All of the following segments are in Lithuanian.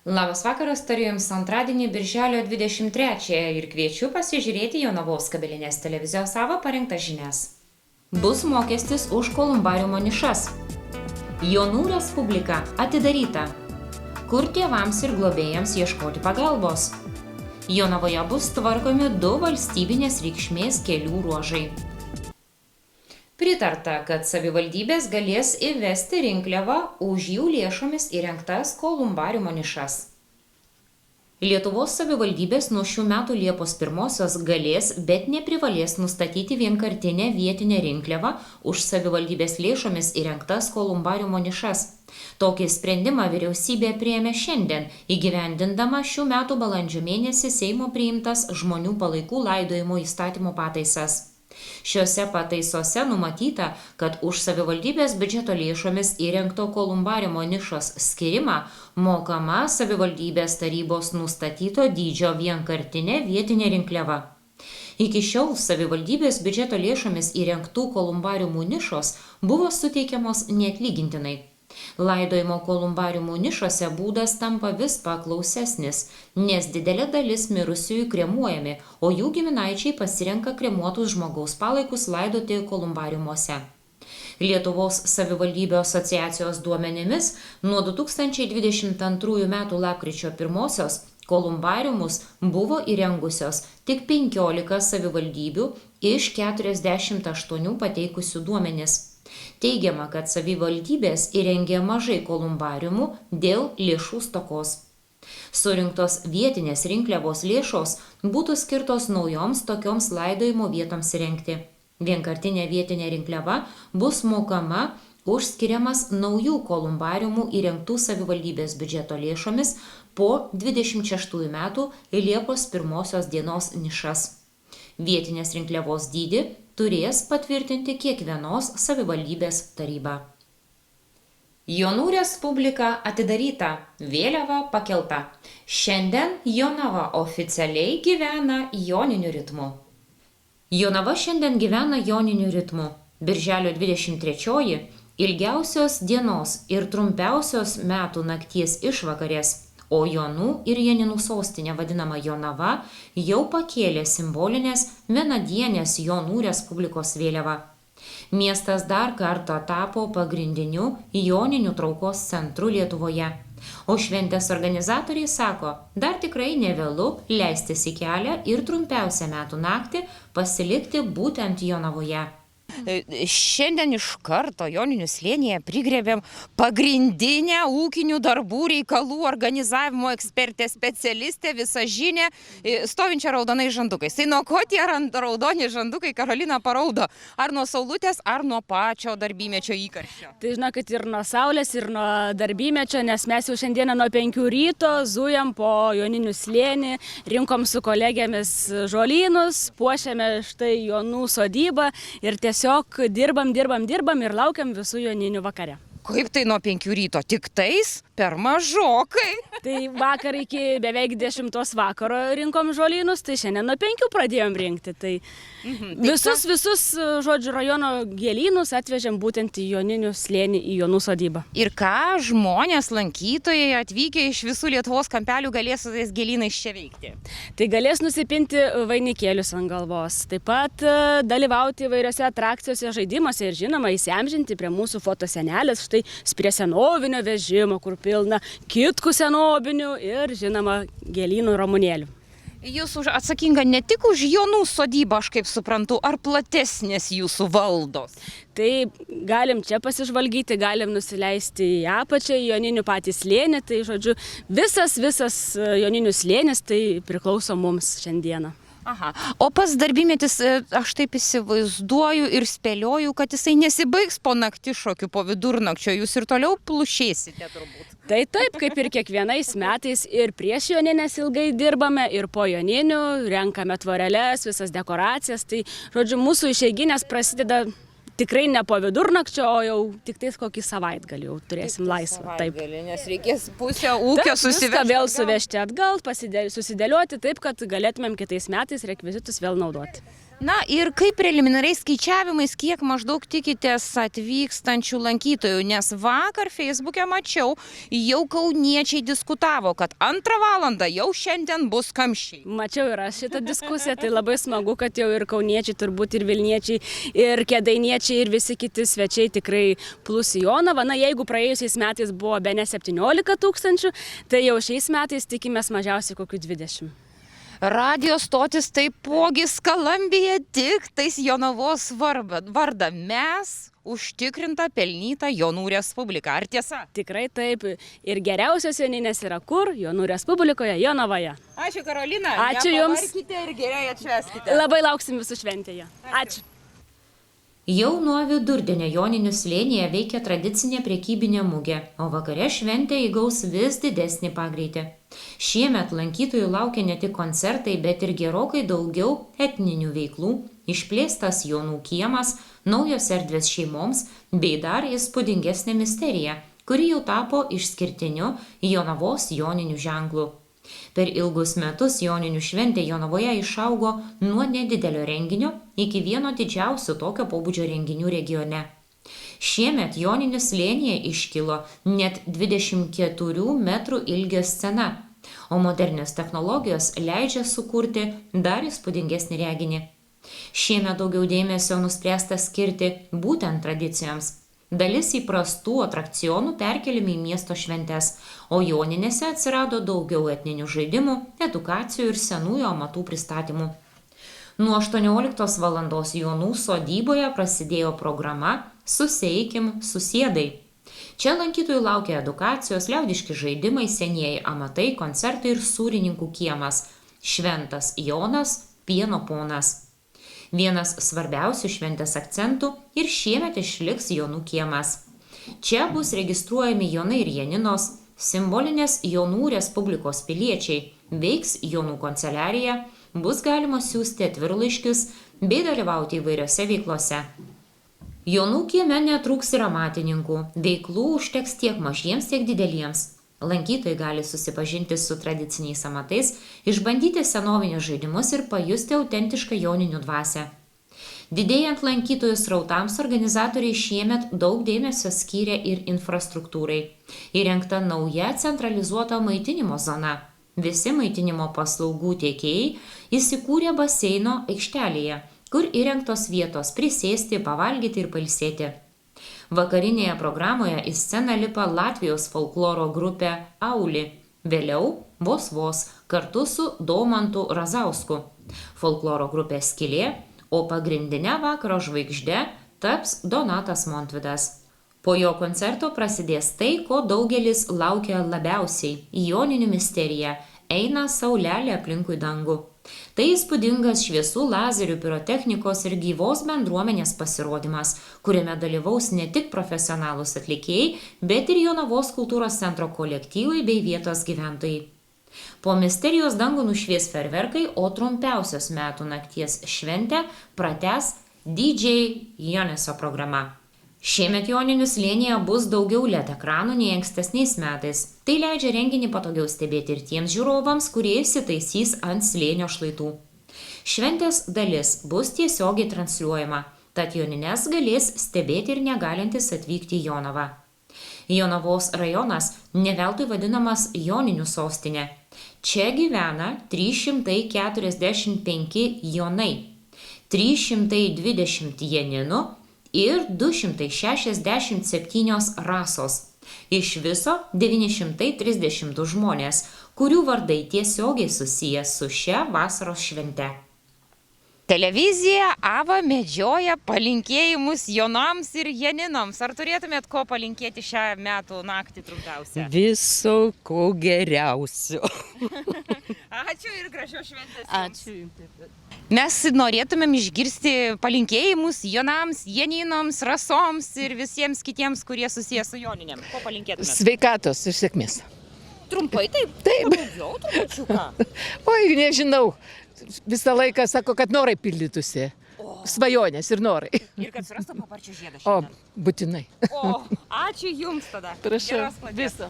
Labas vakaras, tariu Jums antradienį, birželio 23 ir kviečiu pasižiūrėti Jonavos kabelinės televizijos savo parengtas žinias. Bus mokestis už kolumbariumo nišas. Jonų Respublika atidaryta. Kur tėvams ir globėjams ieškoti pagalbos? Jonavoje bus tvarkomi 2 valstybinės reikšmės kelių ruožai. Pritarta, kad savivaldybės galės įvesti rinkliavą už jų lėšomis įrengtas kolumbariumo nišas. Lietuvos savivaldybės nuo šių metų Liepos 1 galės, bet neprivalės nustatyti vienkartinę vietinę rinkliavą už savivaldybės lėšomis įrengtas kolumbariumo nišas. Tokį sprendimą vyriausybė priėmė šiandien, įgyvendindama šių metų balandžio mėnesį Seimo priimtas žmonių palaikų laidojimo įstatymo pataisas. Šiuose pataisose numatyta, kad už savivaldybės biudžeto lėšomis įrengto kolumbariumo nišos skirimą mokama savivaldybės tarybos nustatyto dydžio vienkartinė vietinė rinkliava. Iki šiol savivaldybės biudžeto lėšomis įrengtų kolumbariumų nišos buvo suteikiamos neatlygintinai. Laidojimo kolumbariumų nišose būdas tampa vis paklausesnis, nes didelė dalis mirusiųjų kremuojami, o jų giminaičiai pasirenka kremuotus žmogaus palaikus laidoti kolumbariumuose. Lietuvos savivaldybių asociacijos duomenimis nuo 2022 m. lapkričio 1 kolumbariumus buvo įrengusios tik 15 savivaldybių iš 48 pateikusių duomenis. Teigiama, kad savivaldybės įrengė mažai kolumbariumų dėl lėšų stokos. Surinktos vietinės rinkliavos lėšos būtų skirtos naujoms tokioms laidojimo vietoms įrengti. Vienkartinė vietinė rinkliava bus mokama už skiriamas naujų kolumbariumų įrengtų savivaldybės biudžeto lėšomis po 26 metų Liepos 1 dienos nišas. Vietinės rinkliavos dydį turės patvirtinti kiekvienos savivaldybės taryba. Jonų Respublika atidaryta, vėliava pakelta. Šiandien Jonava oficialiai gyvena joniniu ritmu. Jonava šiandien gyvena joniniu ritmu. Birželio 23 ilgiausios dienos ir trumpiausios metų nakties išvakarės, o Jonų ir Janinų sostinė vadinama Jonava jau pakėlė simbolinės vienadienės Jonų Respublikos vėliavą. Miestas dar kartą tapo pagrindiniu joninių traukos centru Lietuvoje. O šventės organizatoriai sako, dar tikrai nevėlu leistis į kelią ir trumpiausią metų naktį pasilikti būtent Jonavoje. Šiandien iš karto Joninių slėnyje prigrėbėm pagrindinę ūkinių darbų reikalų organizavimo ekspertę, specialistę, visažinę, stovinčią raudonais žandukais. Tai nuo ko tie raudoni žandukai, Karolina paraudo? Ar nuo saulutės, ar nuo pačio darbymečio įkarščio? Tai žinokit, ir nuo saulės, ir nuo darbymečio, nes mes jau šiandieną nuo 5 ryto zujam po Joninių slėnį, rinkom su kolegėmis žolynus, puošiame štai Jonų sodybą ir tiesiog dirbam ir laukiam visų joninių vakare. Kaip tai nuo 5 ryto? Tik tais per mažokai. Tai vakar iki beveik 10 vakaro rinkom žolynus, tai šiandien nuo 5 pradėjom rinkti. Tai visus, žodžiu, rajono gėlynus atvežėm būtent į Joninių slėnį, į Jonų sodybą. Ir ką žmonės, lankytojai atvykę iš visų Lietuvos kampelių galės su tais gėlynais čia veikti? Tai galės nusipinti vainikėlius ant galvos, taip pat dalyvauti įvairiose atrakcijose, žaidimuose ir žinoma įsiamžinti prie mūsų fotosenelės, štai prie senovinio vežimo, kur pilna kitkų senobinių ir žinoma gėlynų ramunėlių. Jūs atsakinga ne tik už Jonų sodybą, aš kaip suprantu, ar platesnės jūsų valdos? Tai galim čia pasižvalgyti, galim nusileisti į apačią, į Joninių patį slėnį, tai žodžiu, visas Joninių slėnis tai priklauso mums šiandieną. Aha. O pas darbymetis, aš taip įsivaizduoju ir spėlioju, kad jisai nesibaigs po naktišokių, po vidurnakčio, jūs ir toliau plušėsite turbūt. Tai taip, kaip ir kiekvienais metais ir prieš Jonines ilgai dirbame ir po Joninių, renkame tvoreles, visas dekoracijas, tai žodžiu, mūsų išeiginės prasideda tikrai ne po vidurnakčio, o jau tik tais kokį savaitgalį jau turėsim laisvą. Taip. Nes reikės pusę ūkio susivežti. Vėl suvežti atgal, susidėlioti taip, kad galėtumėm kitais metais rekvizitus vėl naudoti. Na ir kaip preliminariais skaičiavimais, kiek maždaug tikitės atvykstančių lankytojų, nes vakar Facebook'e mačiau, jau kauniečiai diskutavo, kad 2 valandą jau šiandien bus kamščiai. Mačiau ir aš šitą diskusiją, tai labai smagu, kad jau ir kauniečiai, turbūt ir Vilniečiai, ir Kėdainiečiai, ir visi kiti svečiai tikrai plus į Jonavą. Na, jeigu praėjusiais metais buvo bene 17 000, tai jau šiais metais tikimės mažiausiai kokių 20. Radio stotis taipogi skalambija tik tais Jonavos vardą. Mes užtikrinta pelnyta Jonų Respublika. Ar tiesa? Tikrai taip. Ir geriausios joninės yra kur? Jonų Respublikoje, Jonavoje. Ačiū, Karolina. Ačiū Jums. Ir gerai atšvęskite. Labai lauksim visų šventėje. Ačiū. Jau nuo vidurdienio Joninių slėnyje veikia tradicinė prekybinė mugė, o vakare šventė įgaus vis didesnį pagreitį. Šiemet lankytojų laukia ne tik koncertai, bet ir gerokai daugiau etninių veiklų, išplėstas Jonų kiemas, naujos erdvės šeimoms bei dar įspūdingesnė misterija, kuri jau tapo išskirtiniu Jonavos joninių ženklu. Per ilgus metus joninių šventė Jonavoje išaugo nuo nedidelio renginio iki vieno didžiausių tokio pobūdžio renginių regione. Šiemet Joninių slėnyje iškilo net 24 metrų ilgio scena, o modernios technologijos leidžia sukurti dar įspūdingesnį reginį. Šiemet daugiau dėmesio nuspręsta skirti būtent tradicijoms. Dalis įprastų atrakcionų perkeliami į miesto šventes, o Joninėse atsirado daugiau etninių žaidimų, edukacijų ir senųjų amatų pristatymų. Nuo 18 valandos Jonų sodyboje prasidėjo programa Susieikim susiedai. Čia lankytojų laukia edukacijos, liaudiški žaidimai, senieji amatai, koncertai ir sūrininkų kiemas, šventas Jonas, pieno ponas. Vienas svarbiausių šventės akcentų ir šiemet išliks Jonų kiemas. Čia bus registruojami Jonai ir Janinos, simbolinės Jonų Respublikos piliečiai, veiks Jonų kanceliarija, bus galima siųsti atvirlaiškius bei dalyvauti įvairiose veiklose. Jonų kieme netrūks ir amatininkų, veiklų užteks tiek mažiems, tiek dideliems. Lankytojai gali susipažinti su tradiciniais amatais, išbandyti senovinius žaidimus ir pajusti autentišką joninių dvasią. Didėjant lankytojų srautams organizatoriai šiemet daug dėmesio skyrė ir infrastruktūrai. Įrengta nauja centralizuota maitinimo zona. Visi maitinimo paslaugų tiekėjai įsikūrė baseino aikštelėje, kur įrengtos vietos prisėsti, pavalgyti ir pailsėti. Vakarinėje programoje į sceną lipa Latvijos folkloro grupė Auli, vėliau Vos kartu su Daumantu Razausku. Folkloro grupė Skylė, o pagrindinė vakaro žvaigždė taps Donatas Montvydas. Po jo koncerto prasidės tai, ko daugelis laukia labiausiai – Joninių misterija – eina saulelė aplinkui dangų. Tai įspūdingas šviesų, lazerių, pirotechnikos ir gyvos bendruomenės pasirodymas, kuriame dalyvaus ne tik profesionalūs atlikėjai, bet ir Jonavos kultūros centro kolektyvai bei vietos gyventojai. Po misterijos dangų nušvies fejerverkai, o trumpiausios metų nakties šventę pratęs DJ Joneso programa. Šiemet Joninių slėnyje bus daugiau LED ekranų nei ankstesniais metais. Tai leidžia renginį patogiau stebėti ir tiems žiūrovams, kurie įsitaisys ant slėnio šlaitų. Šventės dalis bus tiesiogiai transliuojama, tad Jonines galės stebėti ir negalintis atvykti į Jonavą. Jonavos rajonas ne veltui vadinamas Joninių sostinė. Čia gyvena 345 jonai, 320 janinų ir 267 rasos. Iš viso 930 žmonės, kurių vardai tiesiogiai susiję su šia vasaros švente. Televizija Ava medžioja palinkėjimus Jonams ir Janinoms. Ar turėtumėt ko palinkėti šią metų naktį trumpiausią? Viso ko geriausio. Ačiū ir gražios šventės. Ačiū. Mes norėtumėm išgirsti palinkėjimus Jonams, Janinoms, Rasoms ir visiems kitiems, kurie susiję su Joninėm. Ko palinkėtumėt? Sveikatos ir sėkmės. Trumpai taip. Taip. Daugiau trupučiuką. Oi, nežinau. Visą laiką sako, kad norai pildytųsi. O, svajonės ir norai. Ir kad surastų paparčio žiedą O, šiandien. būtinai. O, ačiū Jums tada. Prašau, Geros kloties. viso.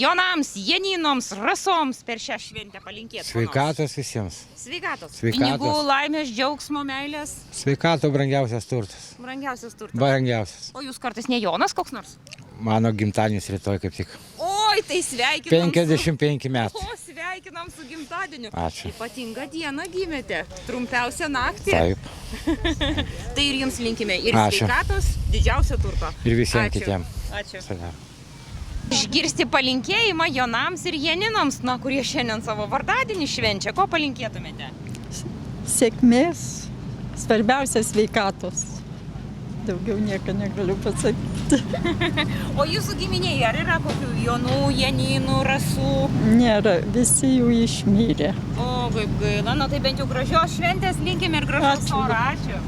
Jonams, Janinoms, Rasoms per šią šventę palinkėti. Sveikatos visiems. Sveikatos. Sveikatos. Pinigų, laimės, džiaugsmo, meilės. Sveikato brangiausias turtas. Brangiausias turtas. Brangiausias. O Jūs kartais ne Jonas koks nors? Mano gimtadienis rytoj kaip tik. Oi, tai sveikinam. 55 metų. O, sveikinam su gimtadieniu. Ačiū. Ypatingą dieną gimėte. Trumpiausią naktį. Taip. Tai ir Jums linkime. Ir Ačiū. sveikatos, didžiausio turto. Ir visiems Ačiū. kitiems. Ačiū. Save. Išgirsti palinkėjimą Jonams ir Janinoms, na, kurie šiandien savo vardadienį švenčia. Ko palinkėtumėte? Sėkmės, svarbiausia sveikatos. Daugiau nieko negaliu pasakyti. O Jūsų giminėje ar yra kokių Jonų, Janinų, Rasų? Nėra, visi jų išmyrė. O, kaip gaila, na tai bent jau gražios šventės linkime ir gražaus Ačiū. oro. Ačiū.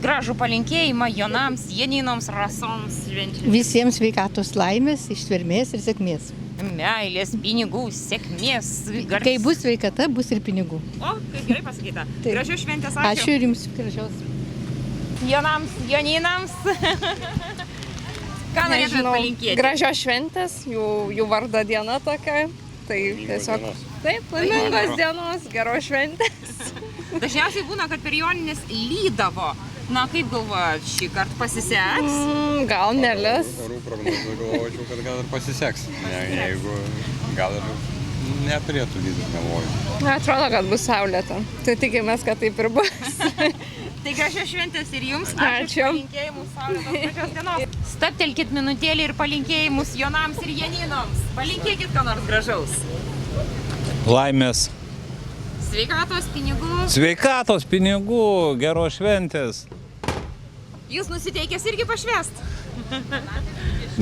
Gražų palinkėjimą Jonams, Janinoms, Rasoms švenčiant. Visiems sveikatos laimės, ištvermės ir sėkmės. Meilės, pinigų, sėkmės. Kai bus sveikata, bus ir pinigų. O, kaip gerai pasakyta. Taip. Gražios šventės, ačiū. Ačiū ir jums gražios. Jonams, Janinams. Ką norėtumėt palinkėti? Gražios šventės, jų vardo diena tokia. Tai tiesiog taip, laimingos dienos, geros šventės. Dažniausiai būna, kad per Jonines lydavo. Na, kaip galvojat, šį kartą pasiseks? Gal nelis. Orų prognozę galvočiau, kad gal ir pasiseks. Jeigu gal ir neturėtų lydyti, galvoju. Atrodo, kad bus saulėta. Tai tikimės, kad taip ir bus. Tai gražios šventės ir jums. Ačiū. Palinkėjimus saulėtos gražios dienos. Stabtelkit minutėlį ir palinkėjimus Jonams ir Janinoms. Palinkėkit ką nors gražaus. Laimės, Sveikatos, pinigų. sveikatos, pinigų, geros šventės. Jūs nusiteikęs irgi pašvęst?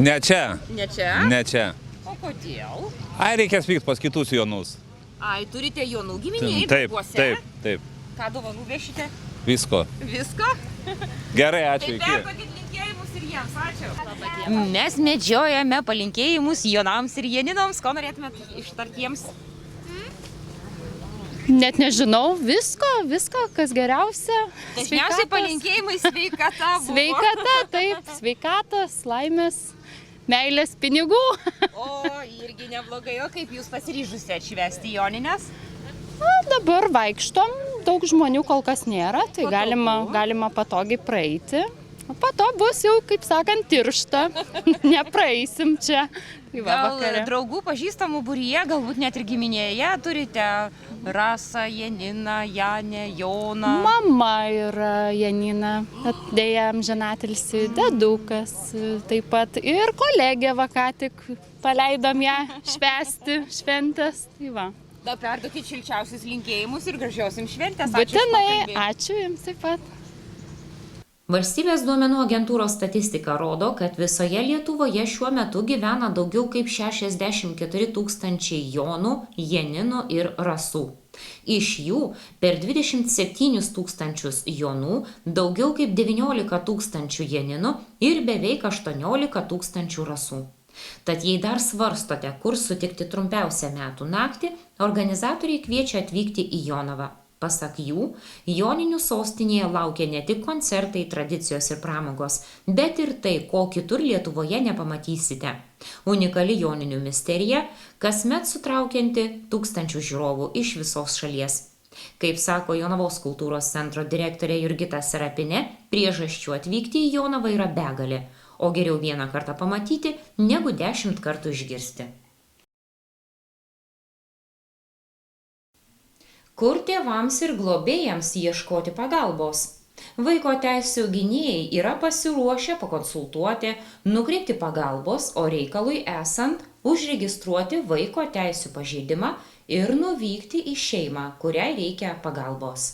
Ne čia, Ne čia? ne čia. O kodėl? Ai, reikės vykti pas kitus Jonus. Ai, turite Jonų giminėj, Taip, darbuose? taip, taip. Ką dovanų vešite? Visko. Visko? Gerai, ačiū, Tai iki. perduokit linkėjimus ir jiems, ačiū. Mes medžiojame palinkėjimus Jonams ir Janinoms. Ko norėtumėt ištarti jiems? Net nežinau, visko, kas geriausia. Dažniausiai palinkėjimai sveikata buvo. Sveikata, taip, sveikatos, laimės, meilės, pinigų. O, irgi neblogai. O kaip jūs pasiryžusi atšvęsti Jonines? Dabar vaikštom, daug žmonių kol kas nėra, tai galima patogiai praeiti. O po to bus jau, kaip sakant, tiršta. Nepraeisim čia. Tai va, Gal vakare. draugų pažįstamų būryje, galbūt net ir giminėje turite Rasą, Janiną, Janę, Joną. Mama yra Janina, dėja amžinatilsi, dedukas taip pat ir kolegė va ką tik paleidom ją švęsti šventės. Tai va. Da perduokit šilčiausius linkėjimus ir gražios jums šventės. Ačiū už Būtinai, pokalbį. ačiū jums taip pat. Valstybės duomenų agentūros statistika rodo, kad visoje Lietuvoje šiuo metu gyvena daugiau kaip 64 tūkstančiai Jonų, Janinų ir Rasų. Iš jų per 27 tūkstančius Jonų, daugiau kaip 19 tūkstančių Janinų ir beveik 18 tūkstančių Rasų. Tad jei dar svarstote, kur sutikti trumpiausią metų naktį, organizatoriai kviečia atvykti į Jonavą. Pasak jų, Joninių sostinėje laukia ne tik koncertai, tradicijos ir pramogos, bet ir tai, ko kitur Lietuvoje nepamatysite. Unikali Joninių misterija, kasmet sutraukianti tūkstančių žiūrovų iš visos šalies. Kaip sako Jonavos kultūros centro direktorė Jurgita Serapinė, priežasčių atvykti į Jonavą yra begalė, o geriau vieną kartą pamatyti, negu 10 kartų išgirsti. Kur tėvams ir globėjams ieškoti pagalbos? Vaiko teisių gynėjai yra pasiruošę pakonsultuoti, nukreipti pagalbos, o reikalui esant užregistruoti vaiko teisių pažeidimą ir nuvykti į šeimą, kuriai reikia pagalbos.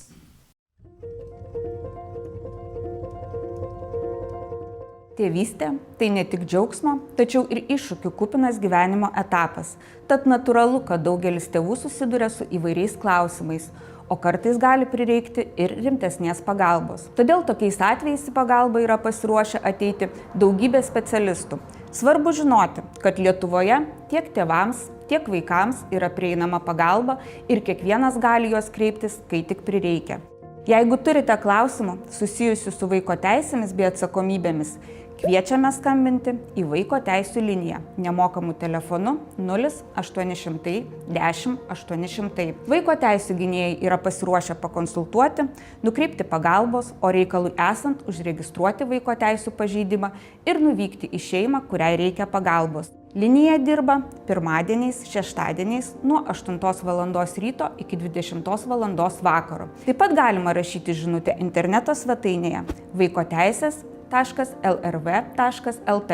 Tėvystė – tai ne tik džiaugsmo, tačiau ir iššūkių kupinas gyvenimo etapas. Tad natūralu, kad daugelis tėvų susiduria su įvairiais klausimais, o kartais gali prireikti ir rimtesnės pagalbos. Todėl tokiais atvejais į pagalbą yra pasiruošę ateiti daugybė specialistų. Svarbu žinoti, kad Lietuvoje tiek tėvams, tiek vaikams yra prieinama pagalba ir kiekvienas gali jos kreiptis, kai tik prireikia. Jeigu turite klausimų susijusių su vaiko teisėmis bei atsakomybėmis, kviečiame skambinti į Vaiko teisių liniją nemokamu telefonu 0800 10 800. Vaiko teisių gynėjai yra pasiruošę pakonsultuoti, nukreipti pagalbos, o reikalui esant užregistruoti vaiko teisių pažeidimą ir nuvykti į šeimą, kuriai reikia pagalbos. Linija dirba pirmadieniais, šeštadieniais nuo 8 val. Ryto iki 20 val. Vakaro. Taip pat galima rašyti žinutę interneto svetainėje vaikoteisės.lrv.lt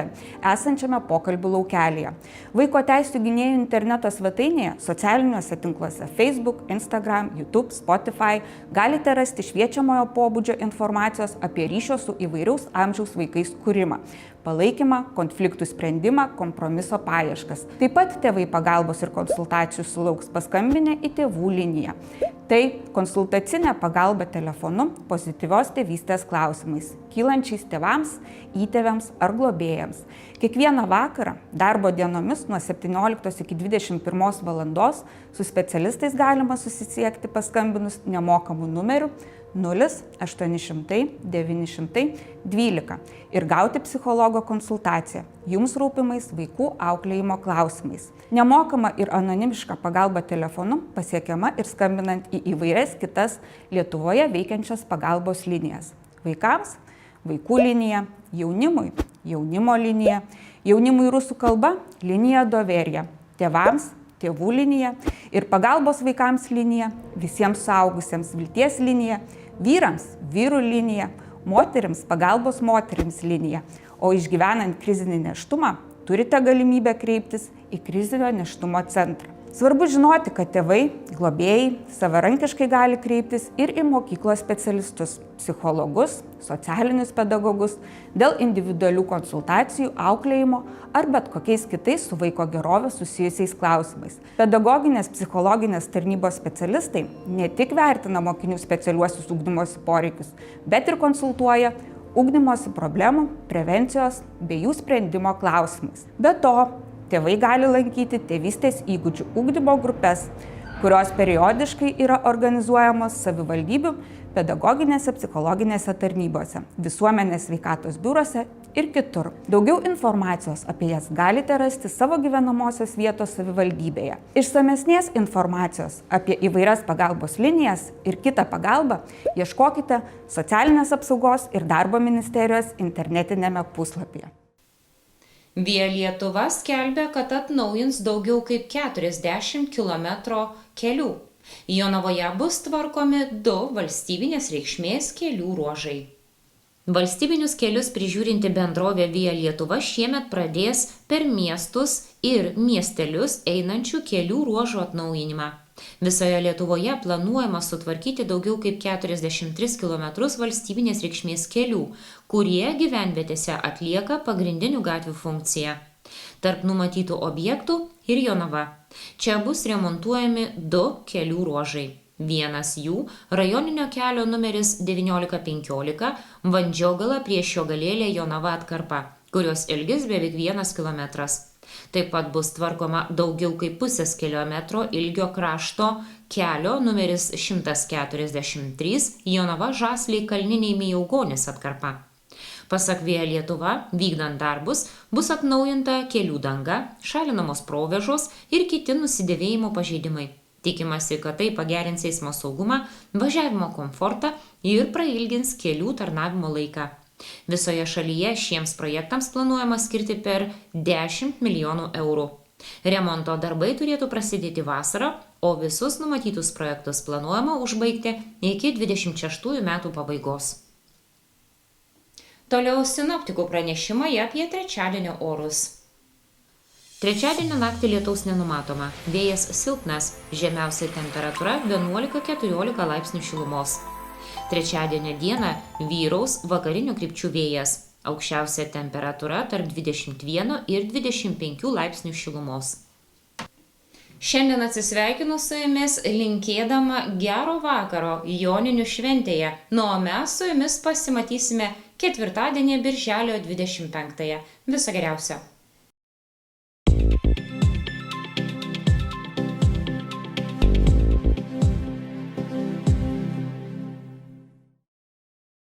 esančiame pokalbių laukelyje. Vaiko teisių gynėjų interneto svetainėje, socialiniuose tinkluose Facebook, Instagram, YouTube, Spotify galite rasti šviečiamojo pobūdžio informacijos apie ryšio su įvairiaus amžiaus vaikais kūrimą, palaikymą, konfliktų sprendimą, kompromiso paieškas. Taip pat tėvai pagalbos ir konsultacijų sulauks paskambinę į tėvų liniją. Tai konsultacinė pagalba telefonu pozityvios tėvystės klausimais, kylančiais tėvams, įtėviams ar globėjams. Kiekvieną vakarą darbo dienomis nuo 17 iki 21 valandos su specialistais galima susisiekti paskambinus nemokamu numeriu 0800 912 ir gauti psichologo konsultaciją jums rūpimais vaikų auklėjimo klausimais. Nemokama ir anonimiška pagalba telefonu pasiekiama ir skambinant į įvairias kitas Lietuvoje veikiančias pagalbos linijas. Vaikams – vaikų linija, jaunimui – jaunimo linija, jaunimui rusų kalba – linija Doverija, tėvams – tėvų linija ir pagalbos vaikams linija, visiems suaugusiems vilties linija, vyrams – vyrų linija, moterims – pagalbos moterims linija, o išgyvenant krizinį nėštumą turite galimybę kreiptis į krizinio nėštumo centrą. Svarbu žinoti, kad tėvai, globėjai savarankiškai gali kreiptis ir į mokyklos specialistus, psichologus, socialinius pedagogus dėl individualių konsultacijų, auklėjimo ar bet kokiais kitais su vaiko gerove susijusiais klausimais. Pedagoginės psichologinės tarnybos specialistai ne tik vertina mokinių specialiuosius ugdymosi poreikius, bet ir konsultuoja ugdymosi problemų, prevencijos bei jų sprendimo klausimais. Be to, tėvai gali lankyti tėvystės įgūdžių ugdymo grupes, kurios periodiškai yra organizuojamos savivaldybių, pedagoginėse, psichologinėse tarnybose, visuomenės sveikatos biuruose ir kitur. Daugiau informacijos apie jas galite rasti savo gyvenamosios vietos savivaldybėje. Išsamesnės informacijos apie įvairias pagalbos linijas ir kitą pagalbą ieškokite Socialinės apsaugos ir darbo ministerijos internetinėme puslapyje. Via Lietuva skelbia, kad atnaujins daugiau kaip 40 km kelių. Jonavoje bus tvarkomi 2 valstybinės reikšmės kelių ruožai. Valstybinius kelius prižiūrinti bendrovė Via Lietuva šiemet pradės per miestus ir miestelius einančių kelių ruožų atnaujinimą. Visoje Lietuvoje planuojama sutvarkyti daugiau kaip 43 km valstybinės reikšmės kelių, kurie gyvenvietėse atlieka pagrindinių gatvių funkciją. Tarp numatytų objektų ir Jonava. Čia bus remontuojami 2 kelių ruožai. Vienas jų – rajoninio kelio numeris 1915 Vandžiogala prieš Jogalėlę Jonava atkarpa, kurios ilgis beveik 1 km. Taip pat bus tvarkoma daugiau kaip pusės kilometro ilgio krašto kelio numeris 143 Jonava Žasliai Kalniniai Mijaugonis atkarpa. Pasak Via Lietuva, vykdant darbus, bus atnaujinta kelių danga, šalinamos provėžos ir kiti nusidėvėjimo pažeidimai. Tikimasi, kad tai pagerins eismo saugumą, važiavimo komfortą ir prailgins kelių tarnavimo laiką. Visoje šalyje šiems projektams planuojama skirti per 10 milijonų eurų. Remonto darbai turėtų prasidėti vasarą, o visus numatytus projektus planuojama užbaigti iki 26 metų pabaigos. Toliau sinoptikų pranešimai apie trečiadienio orus. Trečiadienio naktį lietaus nenumatoma, vėjas silpnas, žemiausia temperatūra 11–14 laipsnių šilumos. Trečiadienio dieną vyraus vakarinių krypčių vėjas, aukščiausia temperatūra tarp 21 ir 25 laipsnių šilumos. Šiandien atsisveikinu su jumis linkėdama gero vakaro Joninių šventėje, o mes su jumis pasimatysime ketvirtadienį birželio 25. Viso geriausio.